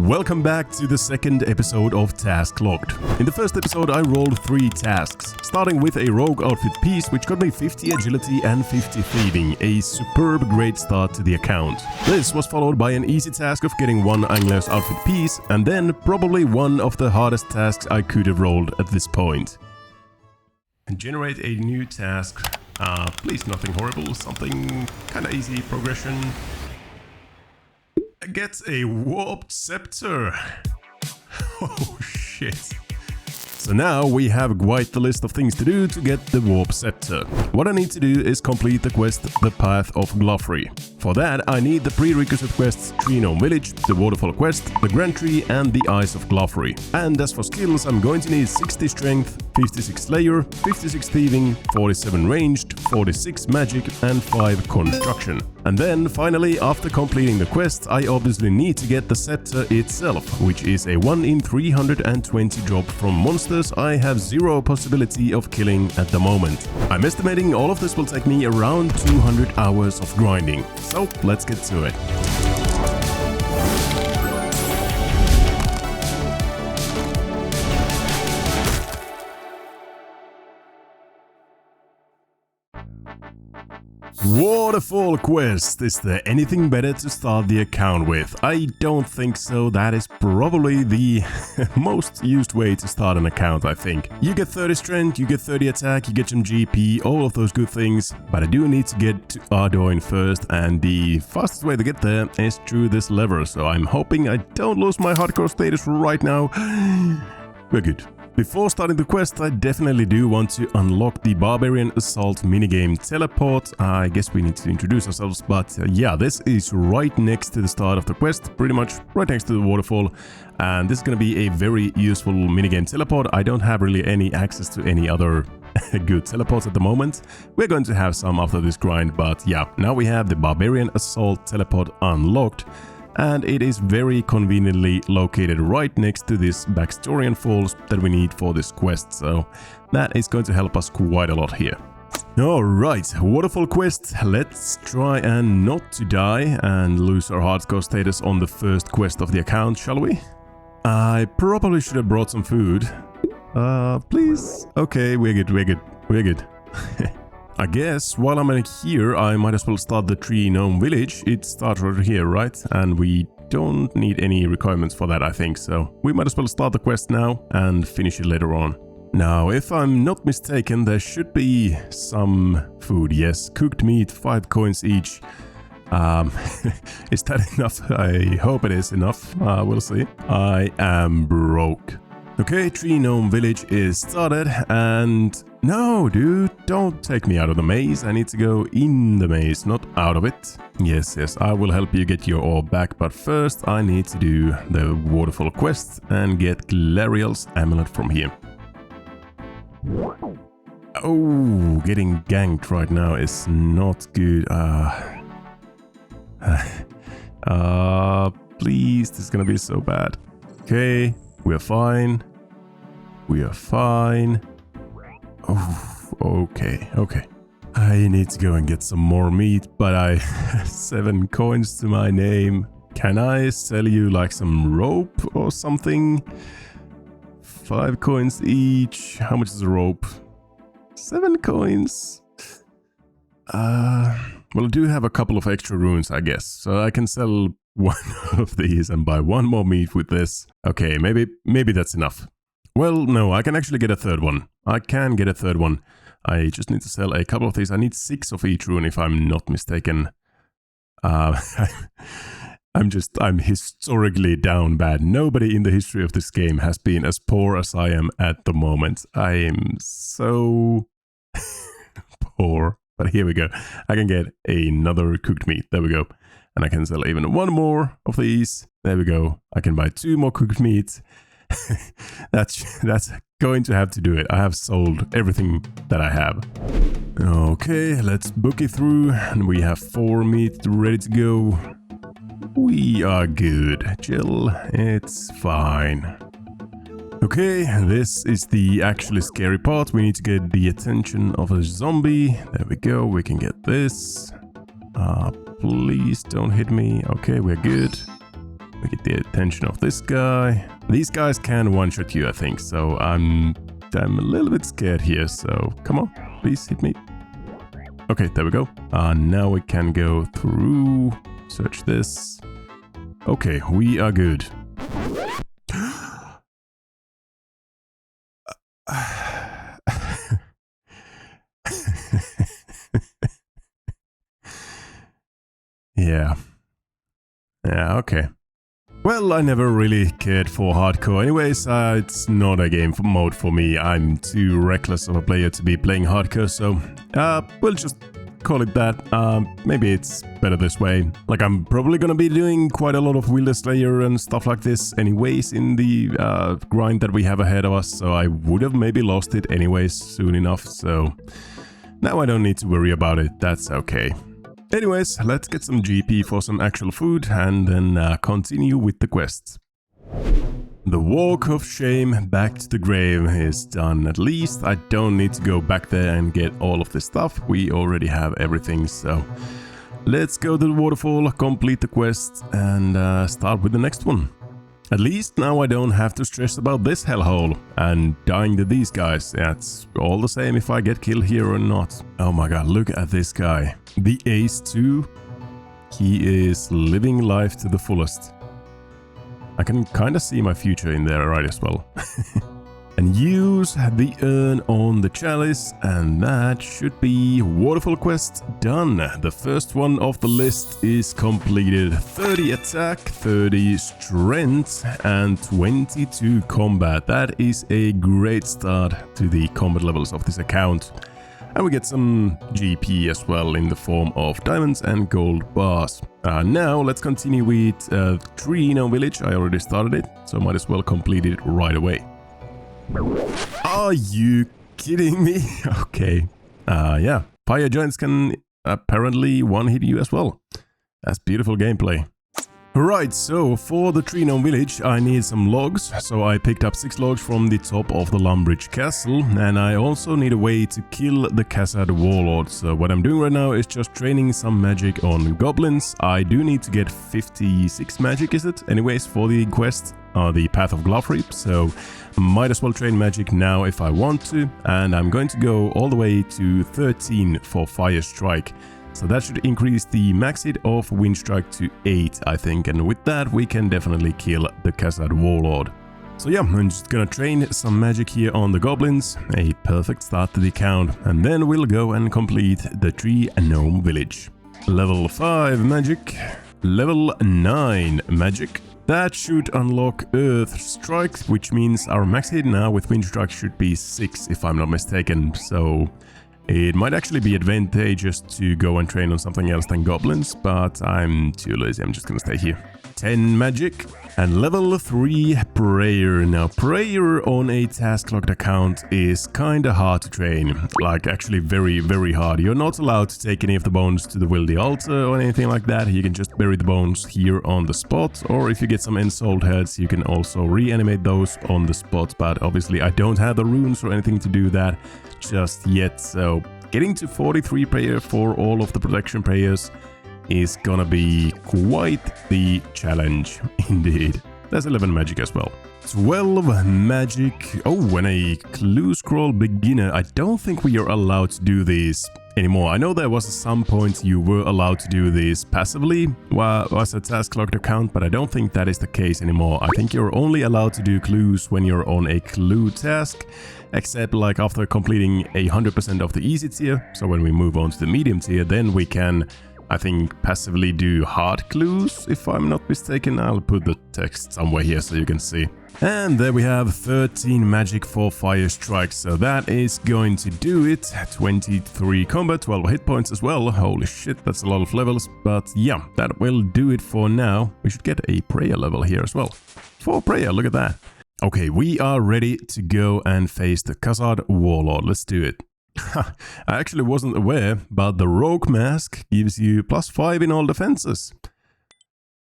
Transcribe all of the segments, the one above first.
Welcome back to the second episode of Task Locked. In the first episode I rolled 3 tasks, starting with a rogue outfit piece which got me 50 agility and 50 thieving, a superb great start to the account. This was followed by an easy task of getting 1 angler's outfit piece, and then probably one of the hardest tasks I could have rolled at this point. Generate a new task, please nothing horrible, something kinda easy, progression. Get a warped scepter. Oh shit. So now we have quite the list of things to do to get the warp scepter. What I need to do is complete the quest The Path of Gloughery. For that I need the prerequisite quests Gnome Village, the Waterfall Quest, the Grand Tree and the Eyes of Gloughery. And as for skills, I'm going to need 60 strength, 56 slayer, 56 thieving, 47 ranged, 46 magic and 5 construction. And then finally, after completing the quest, I obviously need to get the scepter itself, which is a 1 in 320 drop from monsters I have 0 possibility of killing at the moment. I'm estimating all of this will take me around 200 hours of grinding, so let's get to it. Waterfall Quest. Is there anything better to start the account with? I don't think so. That is probably the most used way to start an account, I think. You get 30 strength, you get 30 attack, you get some GP, all of those good things. But I do need to get to Ardoin first, and the fastest way to get there is through this lever. So I'm hoping I don't lose my hardcore status right now. We're good. Before starting the quest, I definitely do want to unlock the Barbarian Assault minigame Teleport. I guess we need to introduce ourselves, but yeah, this is right next to the start of the quest, pretty much right next to the waterfall. And this is going to be a very useful minigame Teleport. I don't have really any access to any other good teleports at the moment. We're going to have some after this grind, but yeah, now we have the Barbarian Assault Teleport unlocked. And it is very conveniently located right next to this Baxtorian Falls that we need for this quest, so that is going to help us quite a lot here. Alright, Waterfall Quest, let's try and not to die and lose our hardcore status on the first quest of the account, shall we? I probably should have brought some food. Please? Okay, we're good. I guess while I'm here, I might as well start the Gnome Village. It starts right here, right? And we don't need any requirements for that, I think. So we might as well start the quest now and finish it later on. Now, if I'm not mistaken, there should be some food. Yes, cooked meat, 5 coins each. Is that enough? I hope it is enough. We'll see. I am broke. Okay, Gnome Village is started, and no, dude, don't take me out of the maze. I need to go in the maze, not out of it. Yes, I will help you get your orb back, but first I need to do the Waterfall Quest and get Glariel's amulet from here. Oh, getting ganked right now is not good. Please, this is gonna be so bad. Okay. We're fine. We are fine. Oh, okay. I need to go and get some more meat, but I have 7 coins to my name. Can I sell you like some rope or something? 5 coins each. How much is a rope? 7 coins. Well, I do have a couple of extra runes, I guess, so I can sell one of these and buy 1 more meat with this. Okay, maybe that's enough. Well, no, I can actually get a 3rd one. I can get a 3rd one. I just need to sell a couple of these. I need 6 of each rune if I'm not mistaken. I'm historically down bad. Nobody in the history of this game has been as poor as I am at the moment. I am so poor. But here we go. I can get another cooked meat. There we go. And I can sell even 1 more of these. There we go. I can buy 2 more cooked meats. That's going to have to do it. I have sold everything that I have. Okay, let's book it through. And we have 4 meat ready to go. We are good. Jill, it's fine. Okay, this is the actually scary part. We need to get the attention of a zombie. There we go, we can get this. Please don't hit me. Okay, we're good. We get the attention of this guy. These guys can one-shot you, I think, so I'm a little bit scared here, so come on, please hit me. Okay, there we go. Now we can go through, search this. Okay, we are good. Yeah. Yeah, okay. Well, I never really cared for hardcore anyways, it's not a game mode for me. I'm too reckless of a player to be playing hardcore, so we'll just call it that. Maybe it's better this way. Like, I'm probably gonna be doing quite a lot of Wielder Slayer and stuff like this anyways in the grind that we have ahead of us, so I would have maybe lost it anyways soon enough, so now I don't need to worry about it, that's okay. Anyways, let's get some GP for some actual food and then continue with the quests. The walk of shame back to the grave is done. At least I don't need to go back there and get all of this stuff. We already have everything, so let's go to the waterfall, complete the quest and start with the next one. At least now I don't have to stress about this hellhole and dying to these guys. Yeah, it's all the same if I get killed here or not. Oh my god, look at this guy. The Ace 2. He is living life to the fullest. I can kind of see my future in there right as well. And use the urn on the chalice, and that should be Waterfall Quest done. The first one of the list is completed. 30 attack, 30 strength, and 22 combat. That is a great start to the combat levels of this account. And we get some GP as well in the form of diamonds and gold bars. Now let's continue with Gnome Village. I already started it, so might as well complete it right away. Are you kidding me? Okay. Yeah. Fire giants can apparently one-hit you as well. That's beautiful gameplay. Right, so for the Gnome Village I need some logs, so I picked up 6 logs from the top of the Lumbridge Castle, and I also need a way to kill the Khazad Warlord. So what I'm doing right now is just training some magic on goblins. I do need to get 56 magic, is it? Anyways, for the quest, the Path of Glafreep, so might as well train magic now if I want to, and I'm going to go all the way to 13 for Fire Strike. So that should increase the max hit of Wind Strike to 8, I think, and with that we can definitely kill the Khazad Warlord. So yeah, I'm just gonna train some magic here on the goblins, a perfect start to the account, and then we'll go and complete the Gnome Village. Level 5 magic, level 9 magic. That should unlock Earth Strike, which means our max hit now with Wind Strike should be 6 if I'm not mistaken, so it might actually be advantageous to go and train on something else than goblins, but I'm too lazy, I'm just gonna stay here. 10 magic and level 3 prayer. Now prayer on a task locked account is kinda hard to train, like actually very hard. You're not allowed to take any of the bones to the Wildy altar or anything like that. You can just bury the bones here on the spot, or if you get some ensouled heads you can also reanimate those on the spot, but obviously I don't have the runes or anything to do that just yet, so getting to 43 prayer for all of the protection prayers is gonna be quite the challenge indeed. There's 11 magic as well. 12 magic. Oh, and a clue scroll beginner. I don't think we are allowed to do these anymore. I know there was at some point you were allowed to do this passively as a task locked account, but I don't think that is the case anymore. I think you're only allowed to do clues when you're on a clue task, except like after completing 100% of the easy tier. So when we move on to the medium tier, then we can, I think, passively do hard clues, if I'm not mistaken. I'll put the text somewhere here so you can see. And there we have 13 magic for Fire Strike, so that is going to do it. 23 combat, 12 hit points as well. Holy shit, that's a lot of levels. But yeah, that will do it for now. We should get a prayer level here as well. 4 prayer, look at that. Okay, we are ready to go and face the Khazad Warlord. Let's do it. I actually wasn't aware, but the Rogue Mask gives you +5 in all defenses.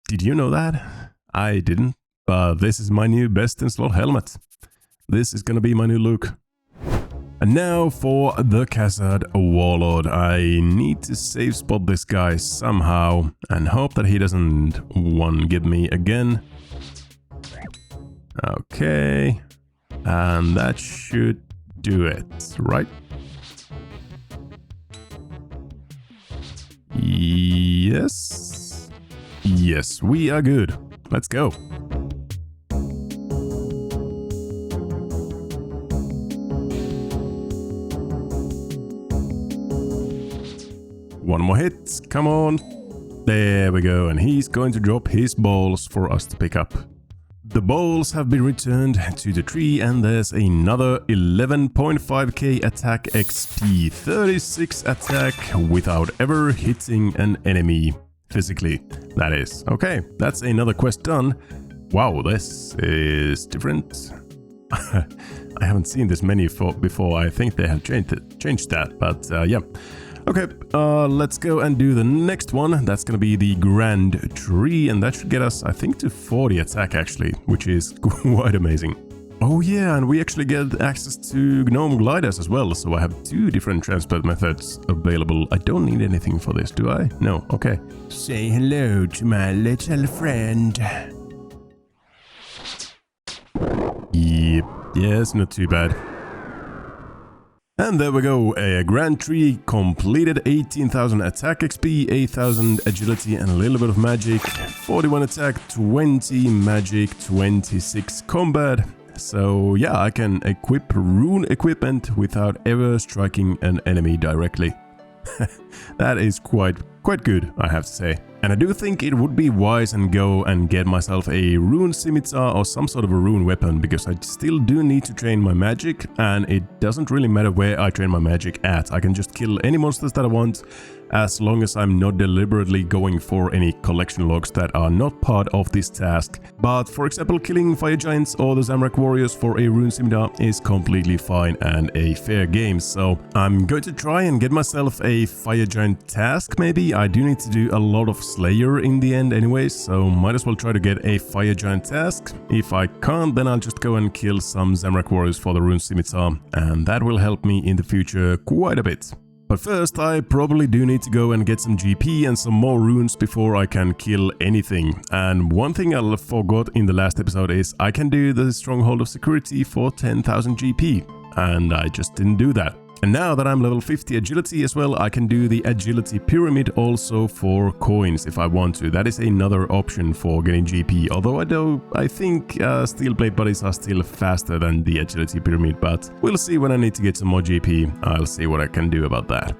Did you know that? I didn't, but this is my new best in slot helmet. This is gonna be my new look. And now for the Khazad Warlord. I need to safe spot this guy somehow and hope that he doesn't one-get me again. Okay. And that should do it, right? Yes. Yes, we are good. Let's go. One more hit, come on. There we go, and he's going to drop his balls for us to pick up. The balls have been returned to the tree, and there's another 11.5k attack XP, 36 attack without ever hitting an enemy physically. That is. Okay, that's another quest done. Wow, this is different. I haven't seen this many before. I think they have changed that, but yeah. Okay, let's go and do the next one. That's gonna be the Grand Tree, and that should get us, I think, to 40 attack actually, which is quite amazing. Oh yeah, and we actually get access to Gnome gliders as well, so I have 2 different transport methods available. I don't need anything for this, do I? No, okay. Say hello to my little friend. Yep, yes, not too bad. And there we go, a Grand Tree completed, 18,000 attack XP, 8,000 agility and a little bit of magic, 41 attack, 20 magic, 26 combat. So yeah, I can equip rune equipment without ever striking an enemy directly. That is quite good, I have to say. And I do think it would be wise and go and get myself a Rune Scimitar or some sort of a rune weapon, because I still do need to train my magic, and it doesn't really matter where I train my magic at. I can just kill any monsters that I want, as long as I'm not deliberately going for any collection logs that are not part of this task. But for example, killing fire giants or the Zamorak warriors for a Rune Scimitar is completely fine and a fair game. So I'm going to try and get myself a fire giant task maybe. I do need to do a lot of Slayer in the end anyway, so might as well try to get a fire giant task. If I can't, then I'll just go and kill some Zamorak warriors for the Rune Scimitar, and that will help me in the future quite a bit. But first, I probably do need to go and get some GP and some more runes before I can kill anything. And one thing I forgot in the last episode is I can do the Stronghold of Security for 10,000 GP, and I just didn't do that. And now that I'm level 50 agility as well, I can do the agility pyramid also for coins if I want to. That is another option for getting GP, although I think steel plate buddies are still faster than the agility pyramid, but we'll see when I need to get some more GP. I'll see what I can do about that.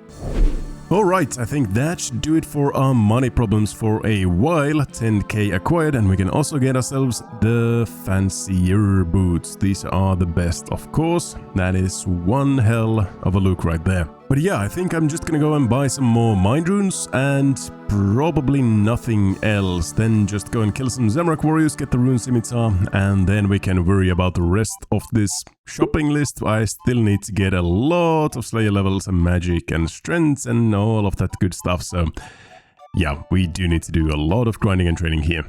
Alright, I think that should do it for our money problems for a while. 10k acquired, and we can also get ourselves the fancier boots. These are the best, of course. That is one hell of a look right there. But yeah, I think I'm just gonna go and buy some more mind runes and probably nothing else. Then just go and kill some Zamorak warriors, get the Rune Scimitar, and then we can worry about the rest of this shopping list. I still need to get a lot of Slayer levels and magic and strengths and all of that good stuff. So yeah, we do need to do a lot of grinding and training here.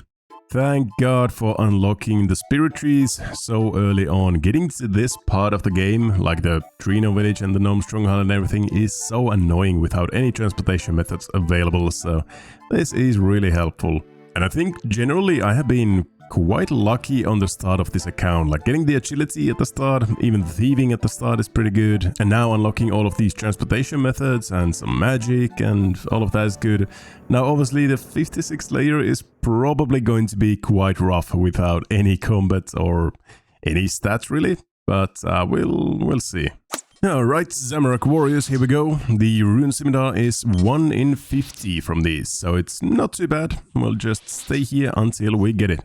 Thank God for unlocking the spirit trees so early on. Getting to this part of the game, like the Trino village and the Gnome stronghold and everything, is so annoying without any transportation methods available, so this is really helpful. And I think generally I have been quite lucky on the start of this account, like getting the agility at the start, even thieving at the start is pretty good, and now unlocking all of these transportation methods and some magic and all of that is good. Now obviously the 56 layer is probably going to be quite rough without any combat or any stats really, but we'll see. Alright, Zamorak warriors, here we go. The Rune Scimitar is 1 in 50 from these, so it's not too bad. We'll just stay here until we get it.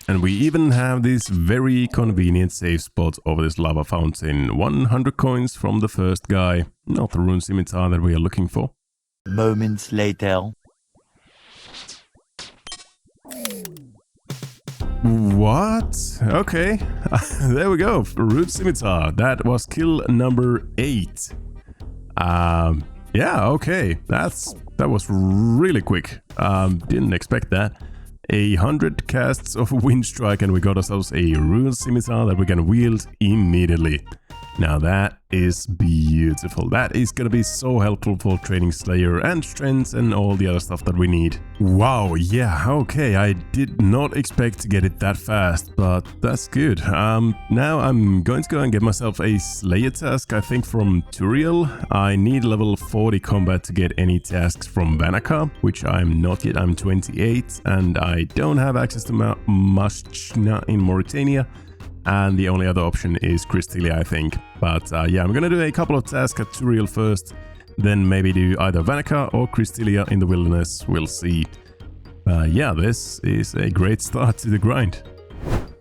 And we even have this very convenient save spot over this lava fountain. 100 coins from the first guy, not the Rune Scimitar that we are looking for. Moments later. What? Okay, there we go, Rune Scimitar. That was kill number 8. Yeah, okay, that was really quick. Didn't expect that. 100 casts of Wind Strike and we got ourselves a Rune Scimitar that we can wield immediately. Now that is beautiful. That is gonna be so helpful for training Slayer and strength and all the other stuff that we need. Wow, yeah, okay, I did not expect to get it that fast, but that's good. Now I'm going to go and get myself a Slayer task, I think from Turael. I need level 40 combat to get any tasks from Vanaka, which I'm not yet. I'm 28 and I don't have access to Mashna in Mauritania. And the only other option is Cristilia, I think. But yeah, I'm gonna do a couple of tasks at Turael first, then maybe do either Vanaka or Cristilia in the wilderness, we'll see. Yeah, this is a great start to the grind.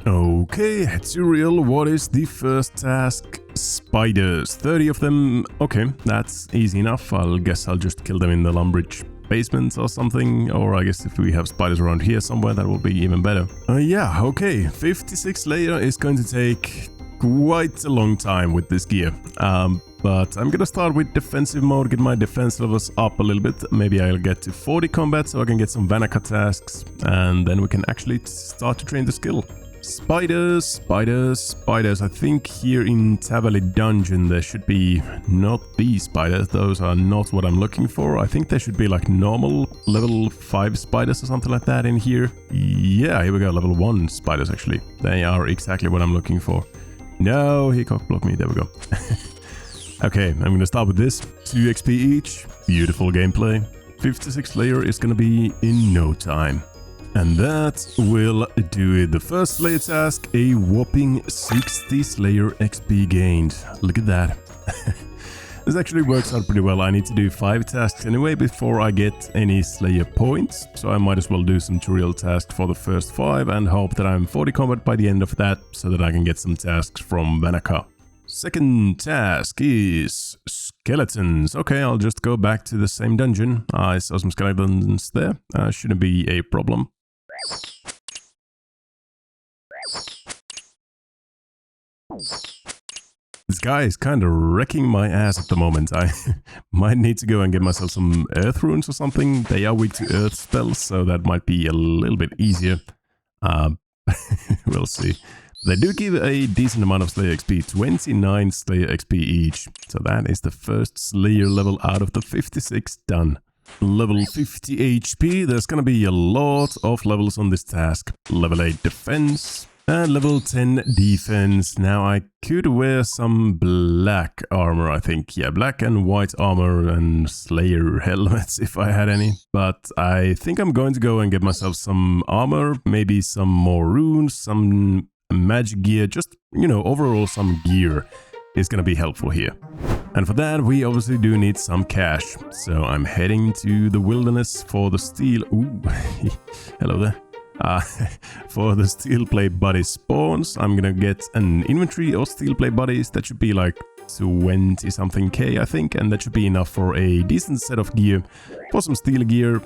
Okay, Turael, what is the first task? Spiders, 30 of them. Okay, that's easy enough. I guess I'll just kill them in the Lumbridge basement or something, or I guess if we have spiders around here somewhere, that will be even better. Yeah, okay, 56 layer is going to take quite a long time with this gear. But I'm gonna start with defensive mode, get my defense levels up a little bit. Maybe I'll get to 40 combat so I can get some Vanaka tasks, and then we can actually start to train the skill. Spiders, spiders, spiders. I think here in Tavali Dungeon there should be not these spiders. Those are not what I'm looking for. I think there should be like normal level 5 spiders or something like that in here. Yeah, here we go. Level 1 spiders actually. They are exactly what I'm looking for. No, he cockblocked me. There we go. Okay, I'm gonna start with this. 2 XP each. Beautiful gameplay. 56 layer is gonna be in no time. And that will do it. The first Slayer task, a whopping 60 Slayer XP gained. Look at that. This actually works out pretty well. I need to do 5 tasks anyway before I get any Slayer points. So I might as well do some Turael tasks for the first 5 and hope that I'm 40 combat by the end of that so that I can get some tasks from Vanaka. Second task is skeletons. Okay, I'll just go back to the same dungeon. I saw some skeletons there. Shouldn't be a problem. This guy is kind of wrecking my ass at the moment. I might need to go and get myself some earth runes or something. They are weak to earth spells, so that might be a little bit easier. We'll see. They do give a decent amount of Slayer XP, 29 Slayer XP each. So that is the first Slayer level out of the 56 done. Level 50 HP, there's gonna be a lot of levels on this task. Level 8 defense and level 10 defense. Now I could wear some black armor, I think. Yeah, black and white armor and Slayer helmets if I had any. But I think I'm going to go and get myself some armor, maybe some more runes, some magic gear, just, you know, overall some gear is gonna be helpful here. And for that, we obviously do need some cash. So I'm heading to the wilderness for the steel... Ooh, hello there. For the steel plate buddy spawns, I'm gonna get an inventory of steel plate buddies. That should be like 20 something K, I think. And that should be enough for a decent set of gear. For some steel gear,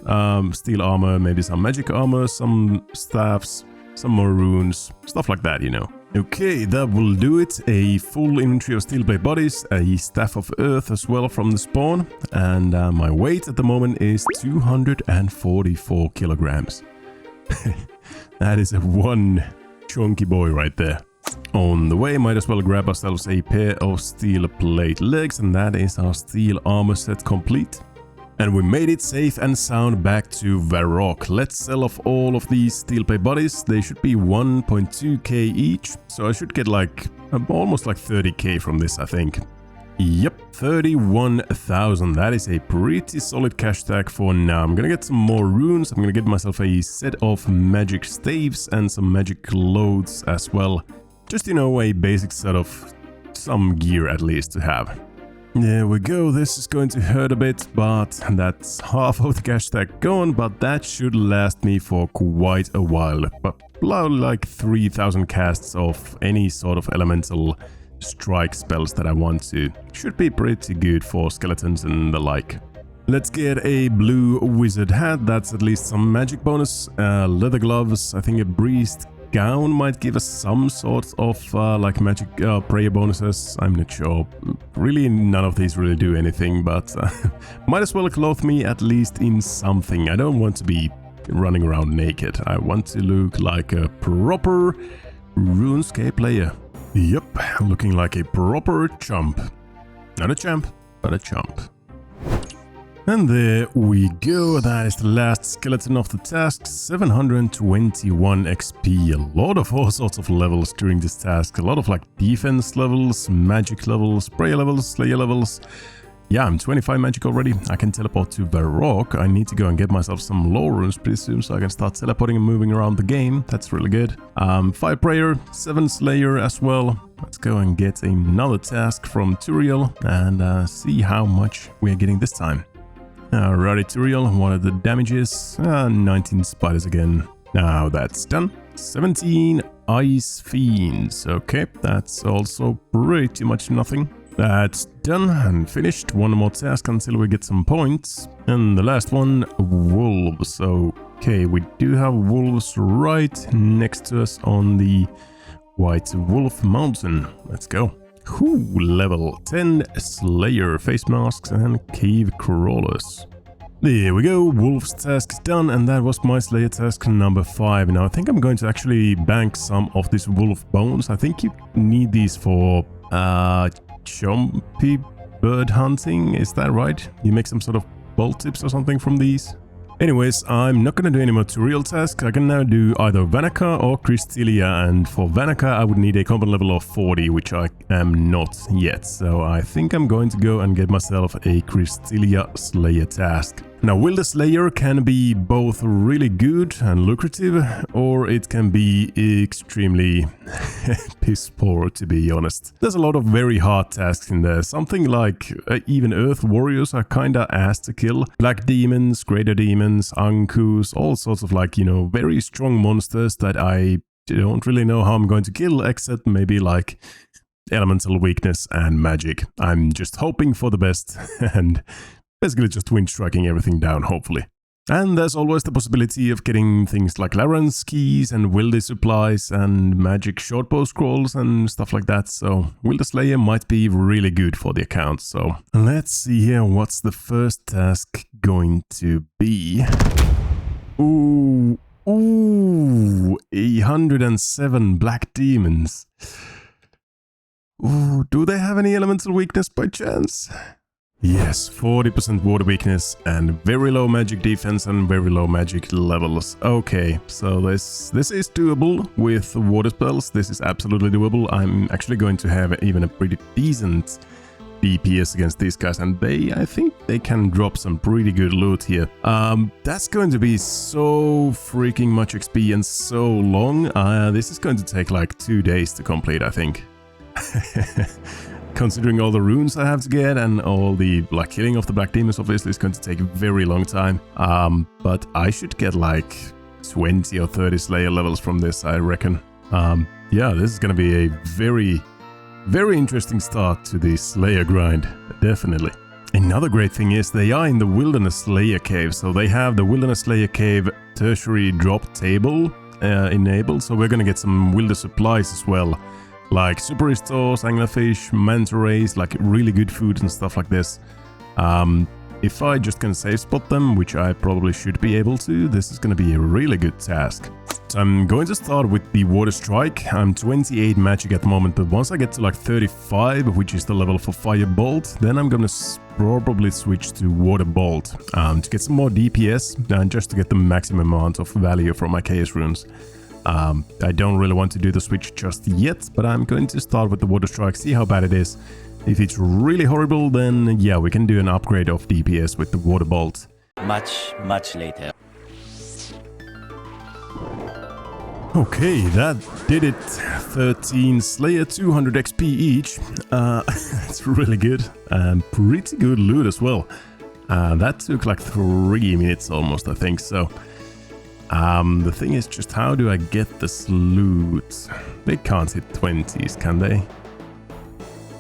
steel armor, maybe some magic armor, some staffs, some more runes, stuff like that, you know. Okay, that will do it. A full inventory of steel plate bodies, a staff of earth as well from the spawn, and my weight at the moment is 244 kilograms. That is a one chunky boy right there. On the way, might as well grab ourselves a pair of steel plate legs, and that is our steel armor set complete. And we made it safe and sound back to Varrock. Let's sell off all of these steel plate bodies. They should be 1.2k each. So I should get like almost like 30k from this, I think. Yep, 31,000. That is a pretty solid cash tag for now. I'm gonna get some more runes. I'm gonna get myself a set of magic staves and some magic loads as well. Just, you know, a basic set of some gear at least to have. There we go, this is going to hurt a bit, but that's half of the cash stack gone, but that should last me for quite a while. But like 3,000 casts of any sort of elemental strike spells that I want to. Should be pretty good for skeletons and the like. Let's get a blue wizard hat, that's at least some magic bonus. Leather gloves, I think a breezed gown might give us some sort of like magic prayer bonuses. I'm not sure. Really, none of these really do anything, but might as well clothe me at least in something. I don't want to be running around naked. I want to look like a proper RuneScape player. Yep, looking like a proper chump. Not a champ, but a chump. And there we go, that is the last skeleton of the task, 721 XP, a lot of all sorts of levels during this task, a lot of like defense levels, magic levels, prayer levels, slayer levels. Yeah, I'm 25 magic already, I can teleport to Varrock, I need to go and get myself some lore runes pretty soon so I can start teleporting and moving around the game, that's really good. 5 prayer, 7 slayer as well. Let's go and get another task from Turael and see how much we are getting this time. Alrighty, Turael, what are the damages? 19 spiders again. Now that's done. 17 ice fiends. Okay, that's also pretty much nothing. That's done and finished. One more task until we get some points. And the last one, wolves. Okay, we do have wolves right next to us on the White Wolf Mountain. Let's go. Level 10 Slayer face masks and cave crawlers. There we go, Wolf's task is done, and that was my Slayer task number 5. Now I think I'm going to actually bank some of these wolf bones. I think you need these for chompy bird hunting, is that right? You make some sort of bolt tips or something from these? Anyways, I'm not gonna do any more Turael tasks. I can now do either Vannaka or Crystalia, and for Vannaka I would need a combat level of 40, which I am not yet. So I think I'm going to go and get myself a Crystalia Slayer task. Now, Wilder Slayer can be both really good and lucrative, or it can be extremely piss poor, to be honest. There's a lot of very hard tasks in there. Something like even Earth Warriors are kinda ass to kill. Black Demons, Greater Demons, Ankus, all sorts of like, you know, very strong monsters that I don't really know how I'm going to kill, except maybe like elemental weakness and magic. I'm just hoping for the best and basically just wind striking everything down, hopefully. And there's always the possibility of getting things like Laran's keys and Wilder supplies and magic shortbow scrolls and stuff like that. So Wilder Slayer might be really good for the account. So let's see here, what's the first task going to be? Ooh, 107 black demons. Ooh, do they have any elemental weakness by chance? Yes, 40% water weakness and very low magic defense and very low magic levels. Okay, so this is doable with water spells. This is absolutely doable. I'm actually going to have even a pretty decent DPS against these guys, and I think they can drop some pretty good loot here. That's going to be so freaking much XP and so long. This is going to take like 2 days to complete, I think. Considering all the runes I have to get and all the like killing of the black demons, obviously it's going to take a very long time. But I should get like 20 or 30 Slayer levels from this, I reckon. Yeah, this is going to be a very, very interesting start to the Slayer grind, definitely. Another great thing is they are in the Wilderness Slayer Cave, so they have the Wilderness Slayer Cave tertiary drop table enabled, so we're going to get some Wilder supplies as well. Like super restores, anglerfish, manta rays, like really good food and stuff like this. If I just can save spot them, which I probably should be able to, this is going to be a really good task. So I'm going to start with the Water Strike. I'm 28 magic at the moment, but once I get to like 35, which is the level for Fire Bolt, then I'm going to probably switch to Water Bolt to get some more DPS and just to get the maximum amount of value from my Chaos Runes. I don't really want to do the switch just yet, but I'm going to start with the Water Strike, see how bad it is. If it's really horrible, then yeah, we can do an upgrade of DPS with the Water Bolt. Much later. Okay, that did it. 13 Slayer, 200 XP each. That's really good and pretty good loot as well. That took like 3 minutes almost, I think, so. The thing is just how do I get this loot? They can't hit 20s, can they?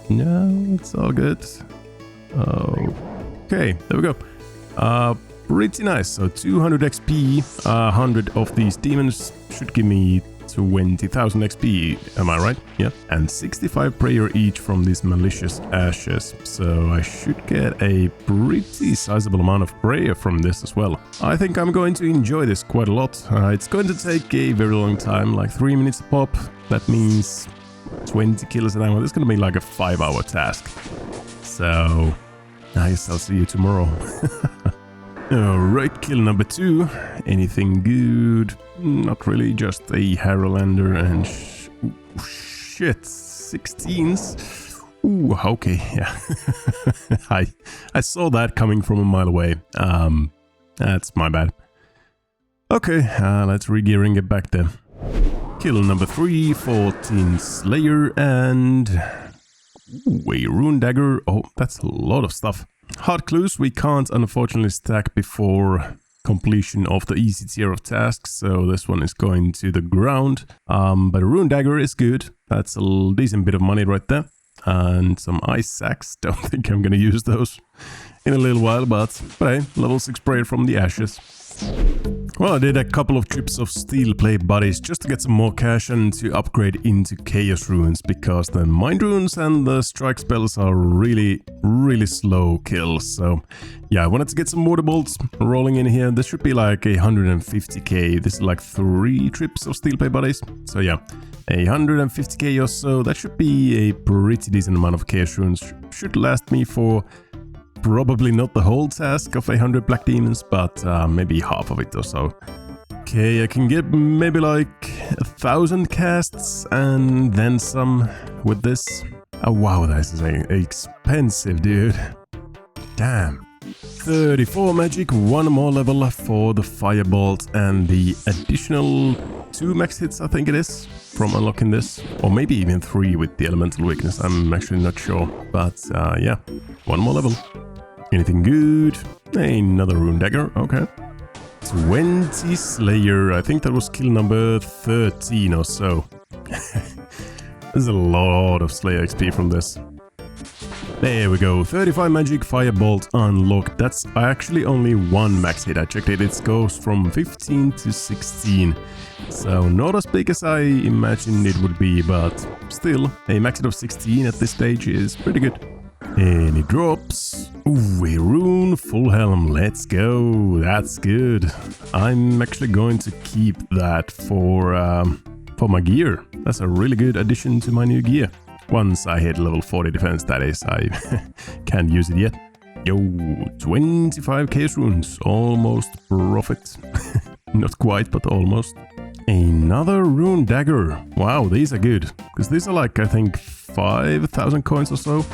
No, it's all good. Okay, there we go. Pretty nice. So 200 XP, 100 of these demons should give me 20,000 XP, am I right? Yeah. And 65 prayer each from these malicious ashes. So I should get a pretty sizable amount of prayer from this as well. I think I'm going to enjoy this quite a lot. It's going to take a very long time, like 3 minutes a pop. That means 20 kills an hour. This is gonna be like a 5-hour task. So, I guess I'll see you tomorrow. Alright, kill number 2. Anything good? Not really, just a Harrowlander and shit, 16s. Ooh, okay, yeah. I saw that coming from a mile away. That's my bad. Okay, let's re-gear and get back there. Kill number 3, 14 Slayer and... Ooh, a Rune Dagger. Oh, that's a lot of stuff. Hard clues we can't unfortunately stack before completion of the easy tier of tasks, so this one is going to the ground. But a Rune Dagger is good. That's a decent bit of money right there. And some ice sacks. Don't think I'm gonna use those in a little while, but hey, level 6 prayer from the ashes. Well, I did a couple of trips of steel plate bodies just to get some more cash and to upgrade into chaos runes, because the mind runes and the strike spells are really slow kills. So yeah, I wanted to get some mortar bolts rolling in here. This should be like 150k. This is like 3 trips of steel plate bodies. So yeah, 150k or so. That should be a pretty decent amount of chaos runes. Should last me for probably not the whole task of 100 black demons, but maybe half of it or so. Okay, I can get maybe like 1,000 casts and then some with this. Oh wow, this is expensive, dude. Damn. 34 magic, 1 more level for the firebolt and the additional 2 max hits, I think it is, from unlocking this. Or maybe even 3 with the elemental weakness, I'm actually not sure. But yeah, 1 more level. Anything good? Another Rune Dagger, okay. 20 Slayer, I think that was kill number 13 or so. There's a lot of Slayer XP from this. There we go, 35 magic, firebolt unlocked. That's actually only 1 max hit. I checked it, it goes from 15 to 16. So not as big as I imagined it would be, but still, a max hit of 16 at this stage is pretty good. Any drops? Ooh, a rune, full helm, let's go, that's good. I'm actually going to keep that for my gear. That's a really good addition to my new gear. Once I hit level 40 defense, that is, I can't use it yet. Yo, 25 chaos runes, almost profit. Not quite, but almost. Another Rune Dagger. Wow, these are good, because these are like, I think, 5,000 coins or so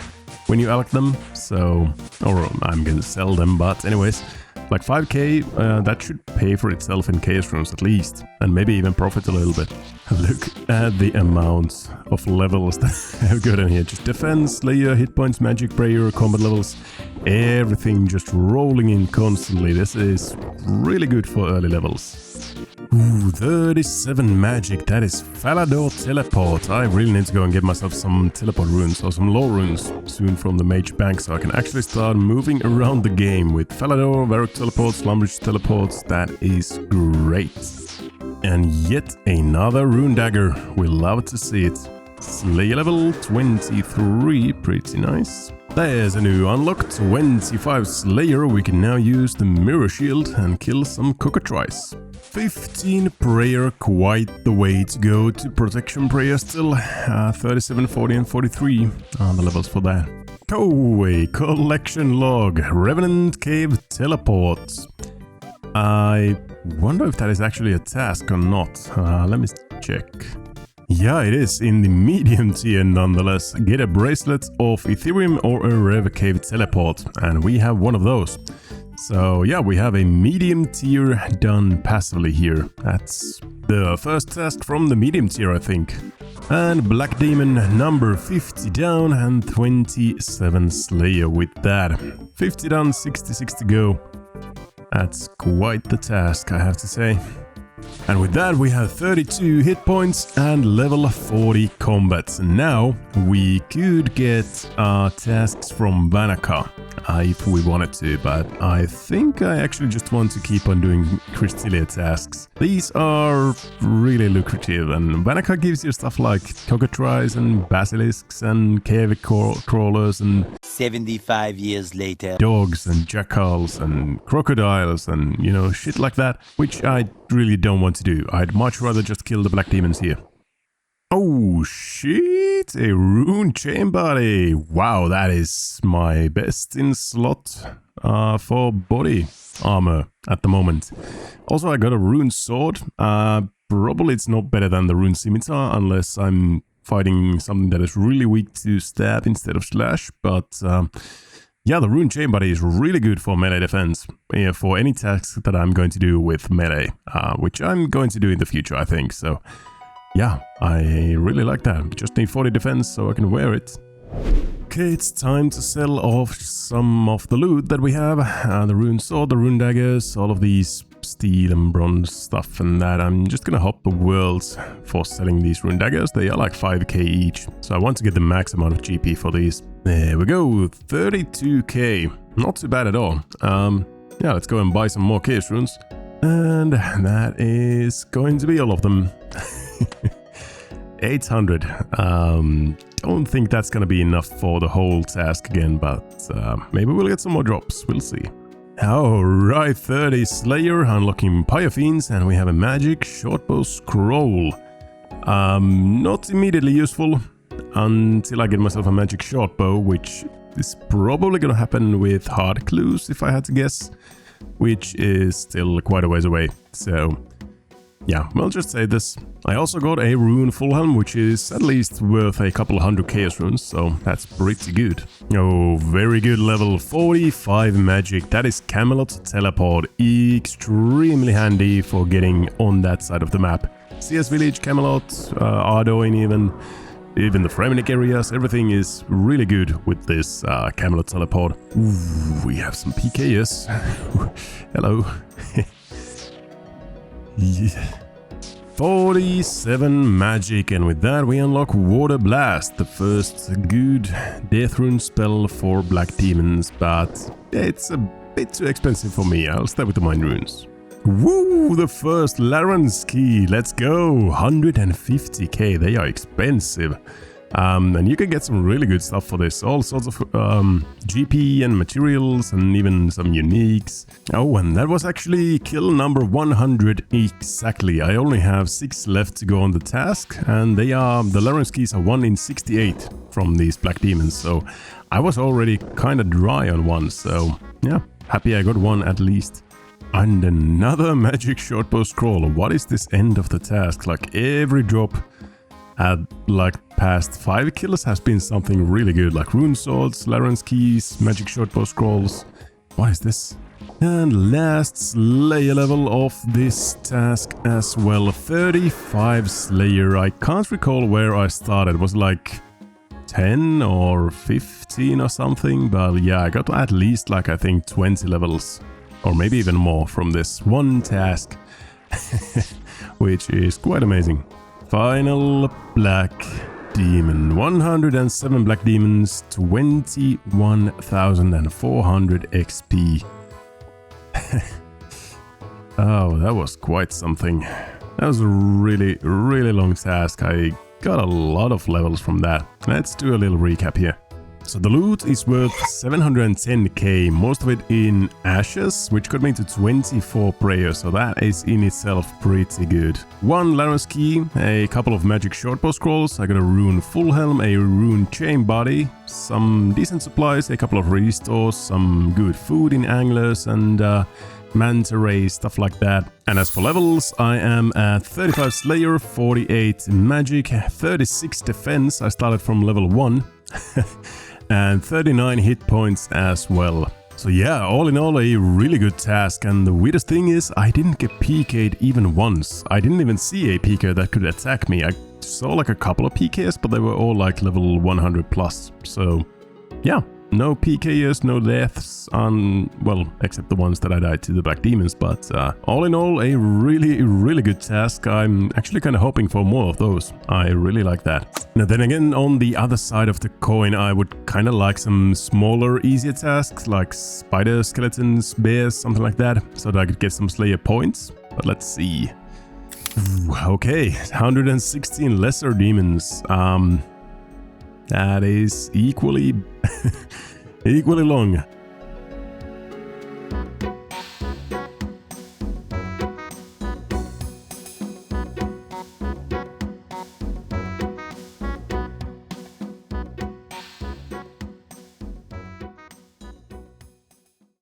when you allocate them, so, or I'm gonna sell them, but anyways, like 5k, that should pay for itself in chaos runes at least, and maybe even profit a little bit. Look at the amount of levels that I've got in here. Just defense, slayer, hit points, magic, prayer, combat levels, everything just rolling in constantly. This is really good for early levels. Ooh, 37 magic, that is Falador Teleport. I really need to go and get myself some teleport runes or some lore runes soon from the mage bank, so I can actually start moving around the game with Falador, Varrock Teleports, Slumbridge Teleports. That is great. And yet another Rune Dagger, we love to see it. Slayer level 23, pretty nice. There's a new unlock, 25 Slayer. We can now use the Mirror Shield and kill some cockatrice. 15 prayer, quite the way to go to protection prayer still. 37, 40 and 43 are the levels for that. Oh, a collection log, Revenant Cave Teleports. I wonder if that is actually a task or not. Let me check. Yeah, it is in the medium tier nonetheless. Get a bracelet of Ethereum or a Rev Cave Teleport, and we have one of those. So yeah, we have a medium tier done passively here. That's the first task from the medium tier, I think. And Black Demon number 50 down and 27 Slayer with that. 50 down, 66 to go. That's quite the task, I have to say. And with that we have 32 hit points and level 40 combats. Now we could get tasks from Vanaka if we wanted to, but I think I actually just want to keep on doing Crystallia tasks. These are really lucrative, and Vanaka gives you stuff like cockatrice and basilisks and cave crawlers and 75 years later, dogs and jackals and crocodiles and, you know, shit like that, which I really don't want to do. I'd much rather just kill the black demons here. Oh shit, a rune chain body. Wow, that is my best in slot for body armor at the moment. Also, I got a rune sword. Probably it's not better than the Rune Scimitar unless I'm fighting something that is really weak to stab instead of slash. But yeah, the rune chain body is really good for melee defense. Yeah, for any task that I'm going to do with melee, which I'm going to do in the future, I think. So yeah, I really like that. Just need 40 defense so I can wear it. Okay, it's time to sell off some of the loot that we have. The rune sword, the rune daggers, all of these steel and bronze stuff and that. I'm just gonna hop the worlds for selling these rune daggers. They are like 5k each. So I want to get the max amount of GP for these. There we go, 32k. Not too bad at all. Yeah, let's go and buy some more chaos runes. And that is going to be all of them. 800. Don't think that's gonna be enough for the whole task again, but maybe we'll get some more drops. We'll see. Alright, 30 Slayer, unlocking Pyrofiends, and we have a magic shortbow scroll. Not immediately useful until I get myself a magic shortbow, which is probably gonna happen with hard clues if I had to guess, which is still quite a ways away. So yeah, we'll just say this. I also got a rune full helm, which is at least worth a couple of 100 chaos runes, so that's pretty good. Oh, very good, level 45 magic. That is Camelot Teleport. Extremely handy for getting on that side of the map. CS Village, Camelot, Ardoin even the Fremenic areas, everything is really good with this Camelot Teleport. Ooh, we have some PKs. Hello. Yeah. 47 magic, and with that we unlock Water Blast, the first good death rune spell for black demons, but it's a bit too expensive for me. I'll stay with the mind runes. Woo! The first Larenski, let's go! 150k, they are expensive. And you can get some really good stuff for this, all sorts of GP and materials and even some uniques. Oh, and that was actually kill number 100 exactly. I only have 6 left to go on the task, and the Larenskis are 1 in 68 from these black demons, so I was already kind of dry on one, so yeah, happy I got one at least. And another magic shortbow scroll. What is this end of the task? Like every drop at like past 5 kills has been something really good, like rune swords, Larenskis, magic shortbow scrolls. What is this? And last Slayer level of this task as well, 35 Slayer. I can't recall where I started. It was like 10 or 15 or something, but yeah, I got at least like I think 20 levels or maybe even more from this one task, which is quite amazing. Final black demon, 107 black demons, 21,400 XP. Oh, that was quite something. That was a really long task. I got a lot of levels from that. Let's do a little recap here. So the loot is worth 710k, most of it in ashes, which got me to 24 prayers, so that is in itself pretty good. 1 Larenski, a couple of magic shortbow scrolls, I got a rune full helm, a rune chain body, some decent supplies, a couple of restores, some good food in anglers, and manta ray, stuff like that. And as for levels, I am at 35 Slayer, 48 magic, 36 defense, I started from level 1. And 39 hit points as well. So yeah, all in all a really good task, and the weirdest thing is I didn't get PK'd even once. I didn't even see a PK that could attack me. I saw like a couple of PKs, but they were all like level 100 plus. So yeah, no PKs, no deaths, well, except the ones that I died to the black demons, but all in all a really good task. I'm actually kind of hoping for more of those. I really like that. Now then again, on the other side of the coin, I would kind of like some smaller, easier tasks like spider, skeletons, bears, something like that, so that I could get some Slayer points. But let's see. Ooh, okay, 116 lesser demons. That is equally long.